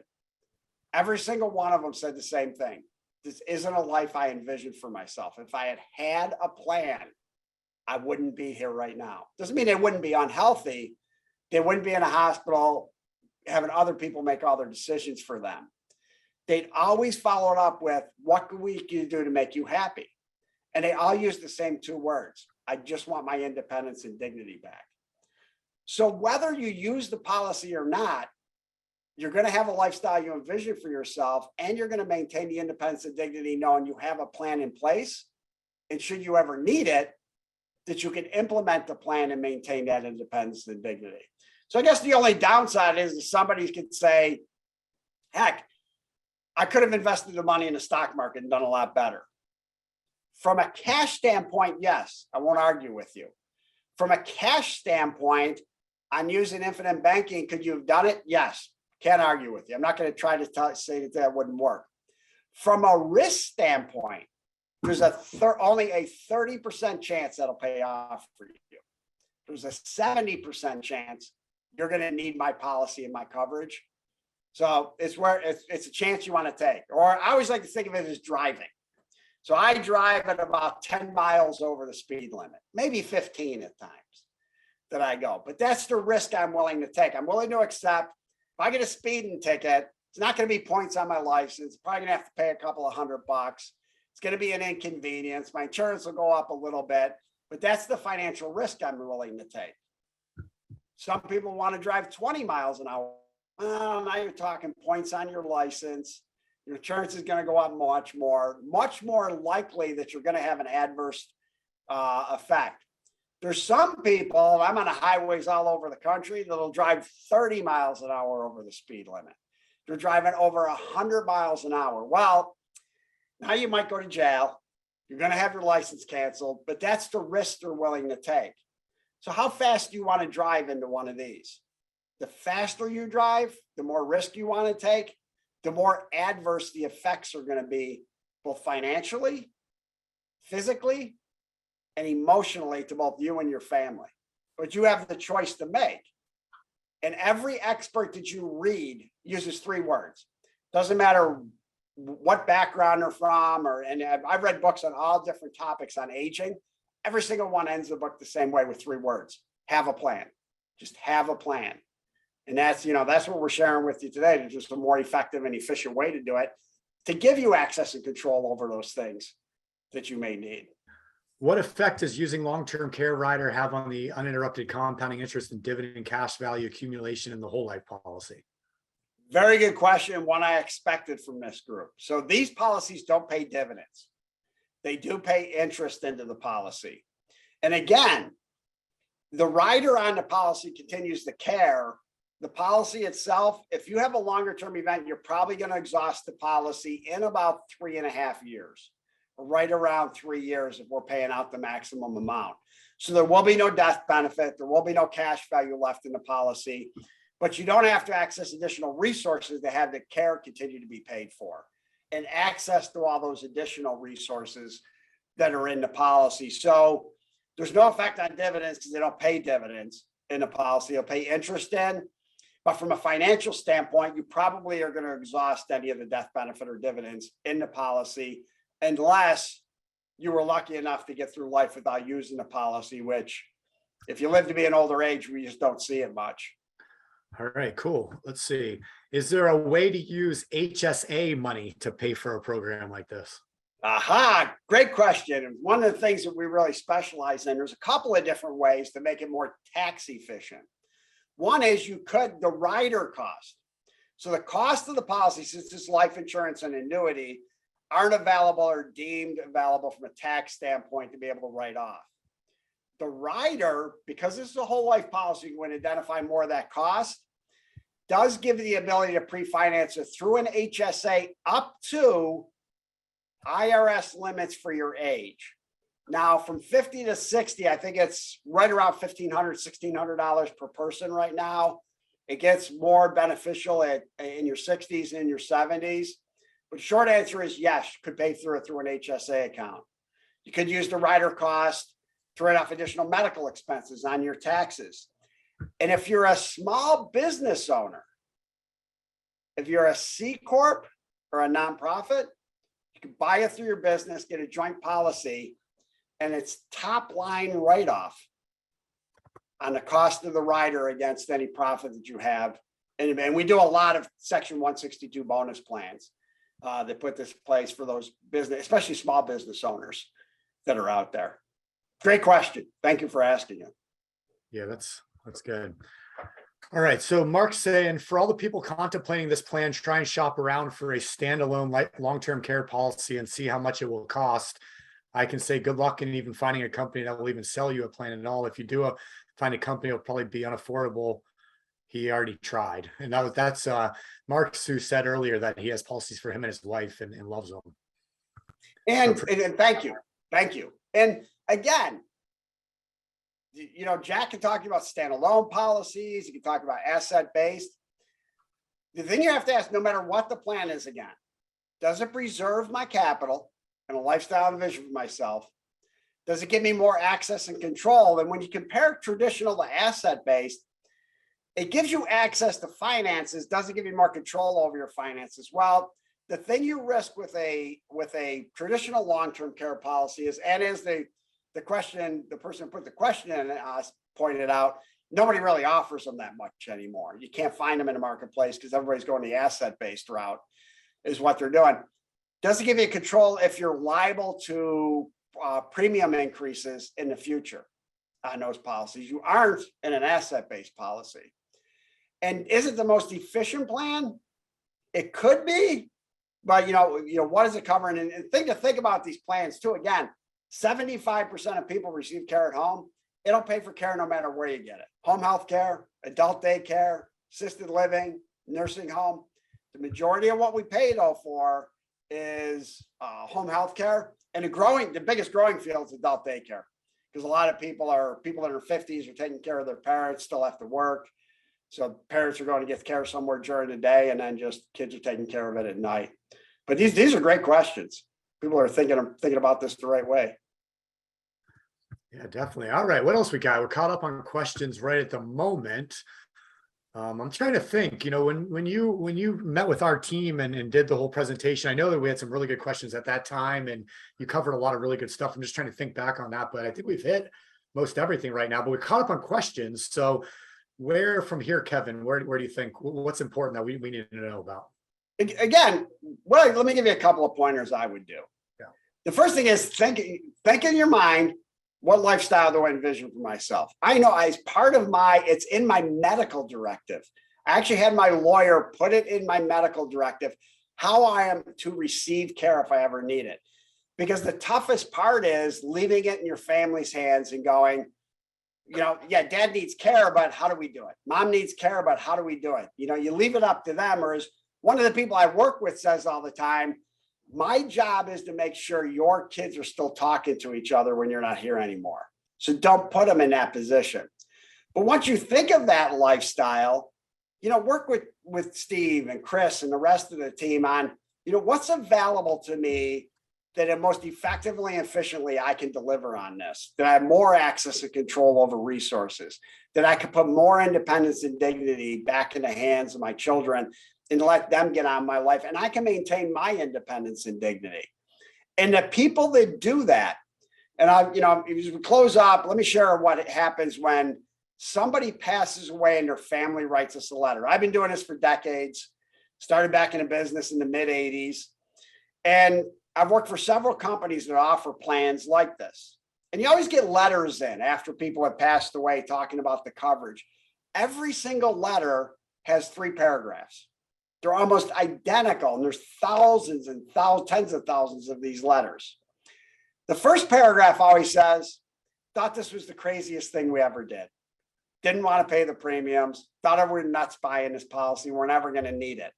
Every single one of them said the same thing. This isn't a life I envisioned for myself. If I had a plan, I wouldn't be here right now. Doesn't mean they wouldn't be unhealthy. They wouldn't be in a hospital having other people make all their decisions for them. They'd always follow it up with, what can we do to make you happy? And they all use the same two words. I just want my independence and dignity back. So whether you use the policy or not, you're going to have a lifestyle you envision for yourself, and you're going to maintain the independence and dignity knowing you have a plan in place. And should you ever need it, that you can implement the plan and maintain that independence and dignity. So I guess the only downside is that somebody could say, heck, I could have invested the money in the stock market and done a lot better. From a cash standpoint, yes, I won't argue with you. From a cash standpoint, on using infinite banking, could you have done it? Yes, can't argue with you. I'm not going to try to say that wouldn't work. From a risk standpoint, there's only a 30% chance that'll pay off for you. There's a 70% chance you're going to need my policy and my coverage. So it's a chance you want to take. Or I always like to think of it as driving. So I drive at about 10 miles over the speed limit, maybe 15 at times that I go. But that's the risk I'm willing to take. I'm willing to accept, if I get a speeding ticket, it's not going to be points on my license. Probably going to have to pay a couple of $100. It's going to be an inconvenience. My insurance will go up a little bit, but that's the financial risk I'm willing to take. Some people want to drive 20 miles an hour. Well, now you're talking points on your license. Your insurance is going to go up much more likely that you're going to have an adverse effect. There's some people, I'm on the highways all over the country, that'll drive 30 miles an hour over the speed limit. They're driving over 100 miles an hour. Well, now you might go to jail. You're going to have your license canceled, but that's the risk they're willing to take. So how fast do you want to drive into one of these? The faster you drive, the more risk you want to take, the more adverse the effects are going to be both financially, physically, and emotionally to both you and your family. But you have the choice to make. And every expert that you read uses 3 words. Doesn't matter what background they're from, and I've read books on all different topics on aging. Every single one ends the book the same way with 3 words: have a plan. Just have a plan. And that's what we're sharing with you today, to just a more effective and efficient way to do it, to give you access and control over those things that you may need. What effect does using long-term care rider have on the uninterrupted compounding interest and dividend cash value accumulation in the whole life policy? Very good question. One I expected from this group. So these policies don't pay dividends. They do pay interest into the policy. And again, the rider on the policy continues to care. The policy itself, if you have a longer term event, you're probably going to exhaust the policy in about 3.5 years, or right around 3 years if we're paying out the maximum amount. So there will be no death benefit. There will be no cash value left in the policy, but you don't have to access additional resources to have the care continue to be paid for, and access to all those additional resources that are in the policy. So there's no effect on dividends because they don't pay dividends in the policy. They'll pay interest in. But from a financial standpoint, you probably are going to exhaust any of the death benefit or dividends in the policy, unless you were lucky enough to get through life without using the policy, which if you live to be an older age, we just don't see it much. All right, cool. Let's see. Is there a way to use HSA money to pay for a program like this? Aha, great question. And one of the things that we really specialize in, there's a couple of different ways to make it more tax efficient. One is the rider cost. So the cost of the policy, since it's life insurance and annuity, aren't available or deemed available from a tax standpoint to be able to write off. The rider, because this is a whole life policy, you can identify more of that cost, does give you the ability to pre-finance it through an HSA up to IRS limits for your age. Now, from 50 to 60, I think it's right around $1,500, $1,600 per person right now. It gets more beneficial in your 60s and in your 70s. But short answer is yes, you could pay through an HSA account. You could use the rider cost to write off additional medical expenses on your taxes. And if you're a small business owner, if you're a C Corp or a nonprofit, you can buy it through your business, get a joint policy, and it's top line write-off on the cost of the rider against any profit that you have. And we do a lot of Section 162 bonus plans that put this in place for those business, especially small business owners that are out there. Great question. Thank you for asking it. Yeah, that's good. All right. So Mark's saying, for all the people contemplating this plan, try and shop around for a standalone long-term care policy and see how much it will cost. I can say good luck in even finding a company that will even sell you a plan at all. If you do find a company, it'll probably be unaffordable. He already tried. And that's Mark who said earlier that he has policies for him and his wife and loves them. And thank you. Thank you. And again, Jack can talk about standalone policies. You can talk about asset-based. The thing you have to ask, no matter what the plan is, again, does it preserve my capital and a lifestyle and vision for myself? Does it give me more access and control? And when you compare traditional to asset-based, it gives you access to finances. Does it give you more control over your finances? Well, the thing you risk with a traditional long-term care policy is, and as the question, the person who put the question in pointed out, nobody really offers them that much anymore. You can't find them in the marketplace because everybody's going the asset-based route is what they're doing. Does it give you control if you're liable to premium increases in the future on those policies? You aren't in an asset-based policy. And is it the most efficient plan? It could be, but what is it covering? And think about these plans too. Again, 75% of people receive care at home. It'll pay for care no matter where you get it. Home health care, adult daycare, assisted living, nursing home. The majority of what we pay though for is home health care. And the biggest growing field is adult daycare, because a lot of people in their 50s are taking care of their parents, still have to work. So parents are going to get care somewhere during the day, and then just kids are taking care of it at night. But these are great questions. people are thinking about this the right way. Yeah, definitely. All right. What else we got? We're caught up on questions right at the moment. I'm trying to think, when you met with our team and did the whole presentation, I know that we had some really good questions at that time and you covered a lot of really good stuff. I'm just trying to think back on that, but I think we've hit most everything right now, but we're caught up on questions. So where from here, Kevin, where do you think, what's important that we need to know about? Again, let me give you a couple of pointers I would do. Yeah. The first thing is think in your mind, what lifestyle do I envision for myself? I know as part of it's in my medical directive. I actually had my lawyer put it in my medical directive, how I am to receive care if I ever need it. Because the toughest part is leaving it in your family's hands and going, yeah, dad needs care, but how do we do it? Mom needs care, but how do we do it? You leave it up to them, or as one of the people I work with says all the time, my job is to make sure your kids are still talking to each other when you're not here anymore. So don't put them in that position. But once you think of that lifestyle, work with Steve and Chris and the rest of the team on, what's available to me that most effectively and efficiently I can deliver on this, that I have more access and control over resources, that I can put more independence and dignity back in the hands of my children and let them get on my life, and I can maintain my independence and dignity. And the people that do that, and as we close up, let me share what happens when somebody passes away and their family writes us a letter. I've been doing this for decades, started back in the business in the mid 80s. And I've worked for several companies that offer plans like this. And you always get letters in after people have passed away talking about the coverage. Every single letter has 3 paragraphs. They're almost identical, and there's thousands and tens of thousands of these letters. The first paragraph always says, thought this was the craziest thing we ever did. Didn't want to pay the premiums, thought we were nuts buying this policy, we're never going to need it.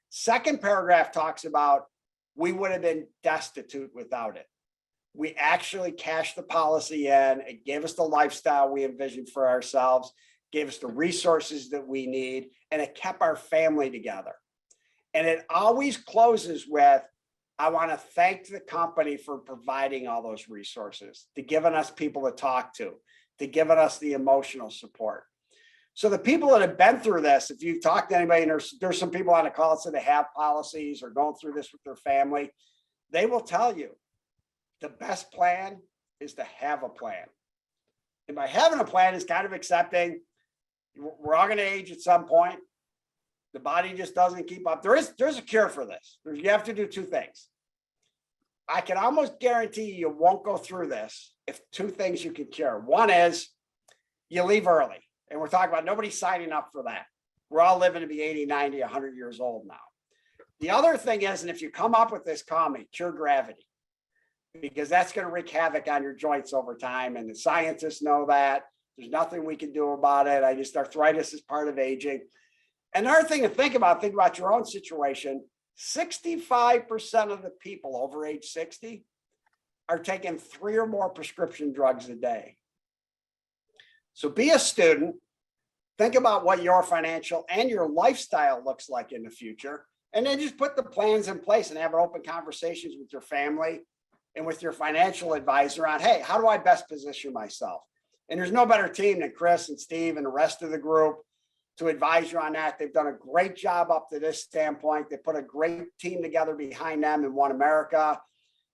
Second paragraph talks about, we would have been destitute without it. We actually cashed the policy in. It gave us the lifestyle we envisioned for ourselves, gave us the resources that we need, and it kept our family together. And it always closes with, I want to thank the company for providing all those resources, to giving us people to talk to giving us the emotional support. So the people that have been through this, if you've talked to anybody, and there's some people on the call that say they have policies or going through this with their family, they will tell you the best plan is to have a plan. And by having a plan is kind of accepting we're all going to age at some point. The body just doesn't keep up. There's a cure for this. You have to do 2 things. I can almost guarantee you won't go through this if 2 things you can cure. One is you leave early. And we're talking about nobody's signing up for that. We're all living to be 80, 90, 100 years old now. The other thing is, and if you come up with this, call me, cure gravity, because that's going to wreak havoc on your joints over time. And the scientists know that. There's nothing we can do about it. Arthritis is part of aging. Another thing to think about your own situation. 65% of the people over age 60 are taking 3 or more prescription drugs a day. So be a student, think about what your financial and your lifestyle looks like in the future, and then just put the plans in place and have open conversations with your family and with your financial advisor on, hey, how do I best position myself? And there's no better team than Chris and Steve and the rest of the group to advise you on that. They've done a great job up to this standpoint. They put a great team together behind them in One America,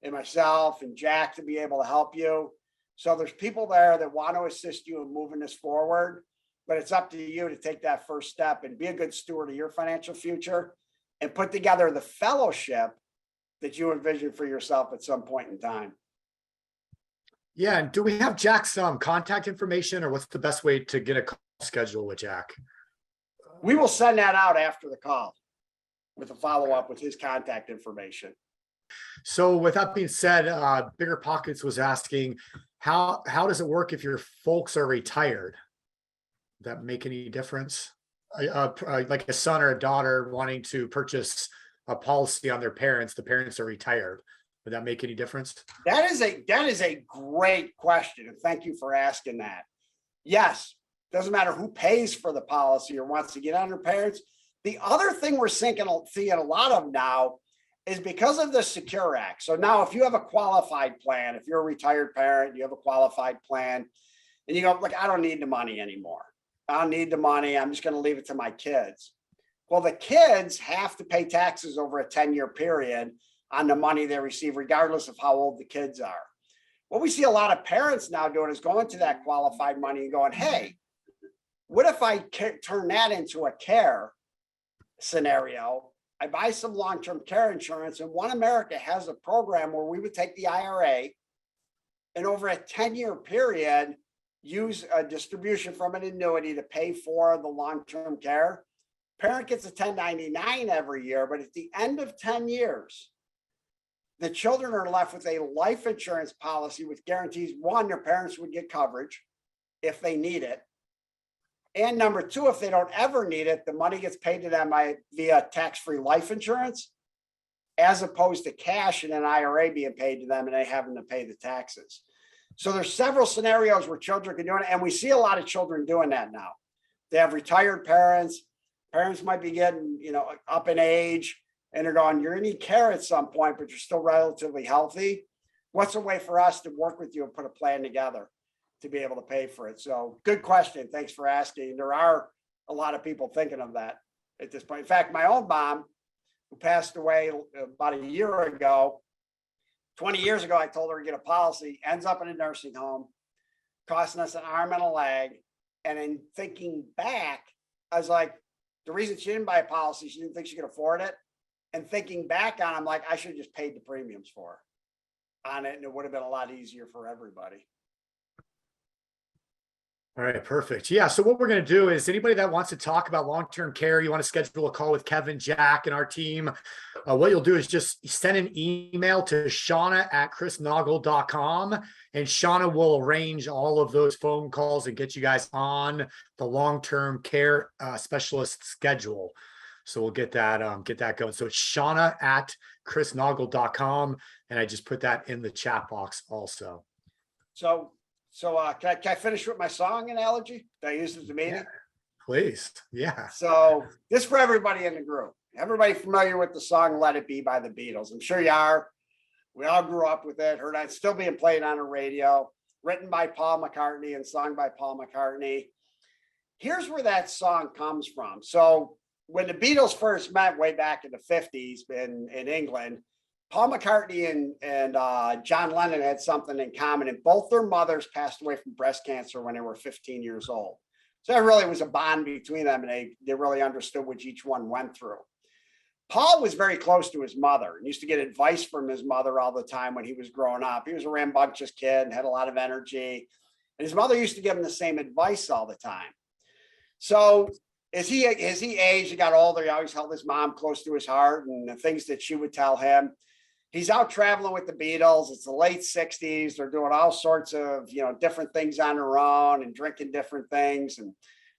and myself and Jack to be able to help you. So there's people there that want to assist you in moving this forward, but it's up to you to take that first step and be a good steward of your financial future and put together the fellowship that you envision for yourself at some point in time. Yeah. And do we have Jack's contact information, or what's the best way to get a call schedule with Jack? We will send that out after the call with a follow-up with his contact information. So with that being said, Bigger Pockets was asking, how does it work if your folks are retired? Does that make any difference? Like a son or a daughter wanting to purchase a policy on their parents, the parents are retired. Would that make any difference? That is a great question. And thank you for asking that. Yes, doesn't matter who pays for the policy or wants to get on their parents. The other thing we're seeing a lot of now is because of the Secure Act. So now if you have a qualified plan, if you're a retired parent, you have a qualified plan, and you go, look, I don't need the money anymore. I don't need the money. I'm just going to leave it to my kids. Well, the kids have to pay taxes over a 10-year period on the money they receive, regardless of how old the kids are. What we see a lot of parents now doing is going to that qualified money and going, hey, what if I turn that into a care scenario? I buy some long-term care insurance, and One America has a program where we would take the IRA and over a 10-year period, use a distribution from an annuity to pay for the long-term care. Parent gets a 1099 every year, but at the end of 10 years, the children are left with a life insurance policy with guarantees. One, their parents would get coverage if they need it. And number two, if they don't ever need it, the money gets paid to them via tax-free life insurance, as opposed to cash in an IRA being paid to them and they having to pay the taxes. So there's several scenarios where children can do it. And we see a lot of children doing that now. They have retired parents. Parents might be getting, up in age, and they're going, you're going to need care at some point, but you're still relatively healthy. What's a way for us to work with you and put a plan together to be able to pay for it? So good question. Thanks for asking. There are a lot of people thinking of that at this point. In fact, my own mom, who passed away about a year ago, 20 years ago, I told her to get a policy, ends up in a nursing home, costing us an arm and a leg. And in thinking back, I was like, the reason she didn't buy a policy, she didn't think she could afford it. And thinking back on, I'm like, I should have just paid the premiums for her on it, and it would have been a lot easier for everybody. All right, perfect. Yeah. So what we're going to do is anybody that wants to talk about long-term care, you want to schedule a call with Kevin, Jack, and our team, what you'll do is just send an email to Shauna@chrisnaugle.com, and Shauna will arrange all of those phone calls and get you guys on the long-term care specialist schedule. So we'll get that going. So it's Shauna@chrisnaugle.com, and I just put that in the chat box also. So can I finish with my song analogy that I used at the meeting? Yeah, please. Yeah. So this for everybody in the group. Everybody familiar with the song Let It Be by the Beatles? I'm sure you are. We all grew up with it, heard it still being played on the radio, written by Paul McCartney and sung by Paul McCartney. Here's where that song comes from. So when the Beatles first met way back in the 50s in England, Paul McCartney and John Lennon had something in common, and both their mothers passed away from breast cancer when they were 15 years old. So there really was a bond between them, and they really understood what each one went through. Paul was very close to his mother and used to get advice from his mother all the time when he was growing up. He was a rambunctious kid and had a lot of energy, and his mother used to give him the same advice all the time. So as he aged and got older, he always held his mom close to his heart, and the things that she would tell him. He's out traveling with the Beatles. It's the late 60s. They're doing all sorts of, different things on their own and drinking different things and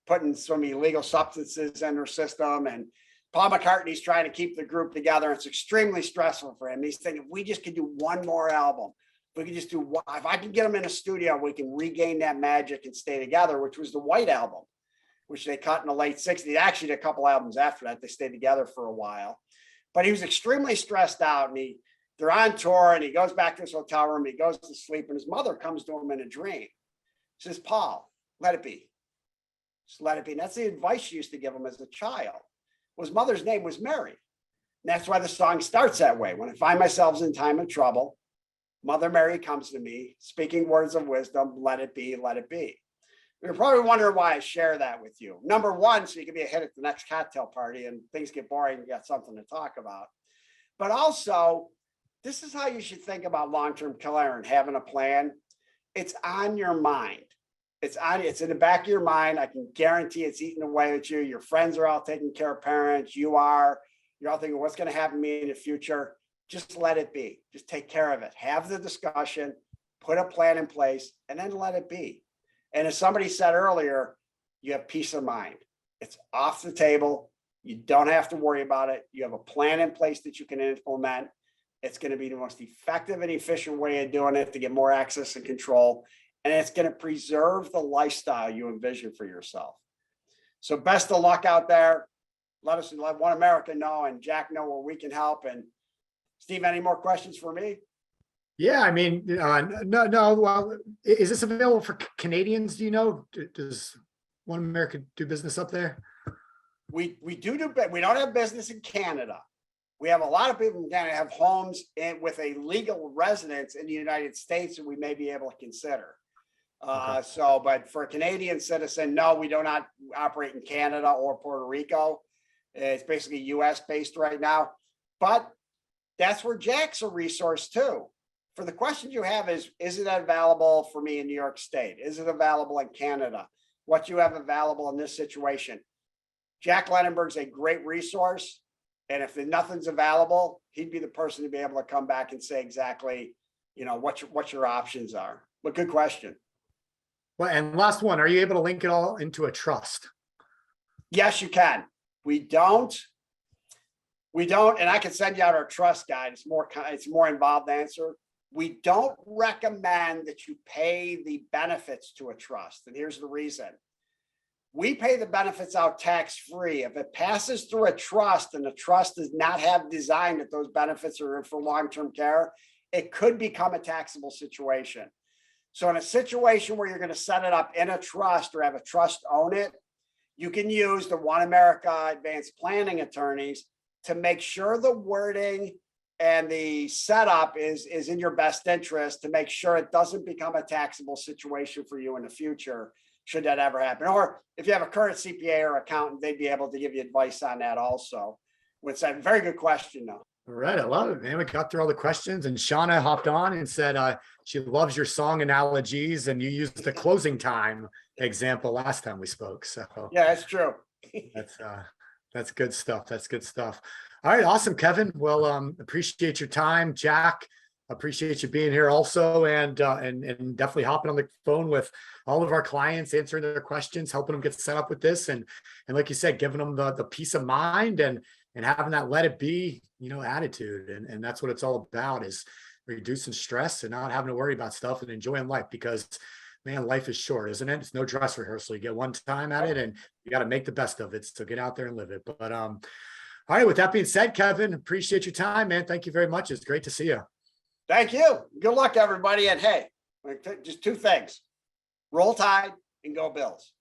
putting some illegal substances in their system. And Paul McCartney's trying to keep the group together. It's extremely stressful for him. He's thinking, if we just could do one more album, if we could just do one, if I can get them in a studio, we can regain that magic and stay together, which was the White Album, which they cut in the late 60s. Actually, a couple albums after that, they stayed together for a while. But he was extremely stressed out, and they're on tour, and he goes back to his hotel room. He goes to sleep, and his mother comes to him in a dream. She says, Paul, let it be. Just let it be. And that's the advice she used to give him as a child. Well, his mother's name was Mary. And that's why the song starts that way. When I find myself in time of trouble, Mother Mary comes to me, speaking words of wisdom, let it be, let it be. You're probably wondering why I share that with you. Number one, so you can be a hit at the next cocktail party and things get boring, you got something to talk about. But also, this is how you should think about long-term care and having a plan. It's on your mind. It's in the back of your mind. I can guarantee it's eating away at you. Your friends are all taking care of parents. You're all thinking, what's going to happen to me in the future? Just let it be. Just take care of it. Have the discussion, put a plan in place, and then let it be. And as somebody said earlier, you have peace of mind. It's off the table. You don't have to worry about it. You have a plan in place that you can implement. It's going to be the most effective and efficient way of doing it to get more access and control. And it's going to preserve the lifestyle you envision for yourself. So best of luck out there. Let One America know, and Jack know where we can help. And Steve, any more questions for me? Yeah, I mean, no. Well, is this available for Canadians? Do you know? Does One America do business up there? We do, but we don't have business in Canada. We have a lot of people in Canada have homes with a legal residence in the United States, and we may be able to consider. Okay. But for a Canadian citizen, no, we do not operate in Canada or Puerto Rico. It's basically US based right now, but that's where Jack's a resource too. For the question you have is it available for me in New York State? Is it available in Canada? What you have available in this situation? Jack Lenenberg's a great resource. And if nothing's available, he'd be the person to be able to come back and say exactly, what your options are. But good question. Well, and last one, are you able to link it all into a trust? Yes, you can. We don't, and I can send you out our trust guide. It's more involved answer. We don't recommend that you pay the benefits to a trust. And here's the reason. We pay the benefits out tax-free. If it passes through a trust and the trust does not have designed that those benefits are for long-term care, it could become a taxable situation. So in a situation where you're going to set it up in a trust or have a trust own it, you can use the One America Advanced Planning attorneys to make sure the wording and the setup is in your best interest, to make sure it doesn't become a taxable situation for you in the future, should that ever happen. Or if you have a current CPA or accountant, they'd be able to give you advice on that also. It's a very good question, though. All right, I love it, man. We got through all the questions, and Shauna hopped on and said she loves your song analogies, and you used the closing time example last time we spoke. So yeah, that's true. That's good stuff. That's good stuff. All right, awesome, Kevin. Well, appreciate your time, Jack. Appreciate you being here also, and definitely hopping on the phone with all of our clients, answering their questions, helping them get set up with this, and like you said, giving them the peace of mind and having that let it be, attitude, and that's what it's all about, is reducing stress and not having to worry about stuff and enjoying life, because man, life is short, isn't it? It's no dress rehearsal. You get one time at it, and you got to make the best of it. So get out there and live it. But all right, with that being said, Kevin, appreciate your time, man. Thank you very much. It's great to see you. Thank you. Good luck, everybody. And hey, just two things: roll Tide and go Bills.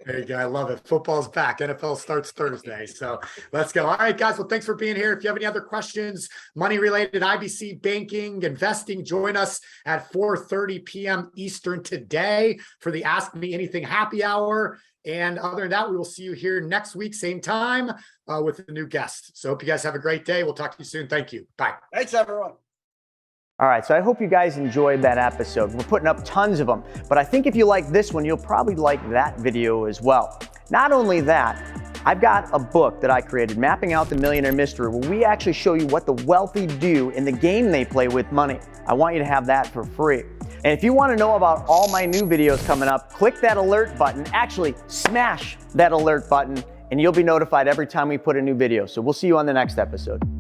There you go. I love it. Football's back. NFL starts Thursday. So let's go. All right, guys. Well, thanks for being here. If you have any other questions, money related, IBC, banking, investing, join us at 4:30 p.m. Eastern today for the Ask Me Anything happy hour. And other than that, we will see you here next week, same time, with a new guest. So hope you guys have a great day. We'll talk to you soon. Thank you. Bye. Thanks, everyone. All right, so I hope you guys enjoyed that episode. We're putting up tons of them, but I think if you like this one, you'll probably like that video as well. Not only that, I've got a book that I created, Mapping Out the Millionaire Mystery, where we actually show you what the wealthy do in the game they play with money. I want you to have that for free. And if you want to know about all my new videos coming up, click that alert button. Actually, smash that alert button, and you'll be notified every time we put a new video. So we'll see you on the next episode.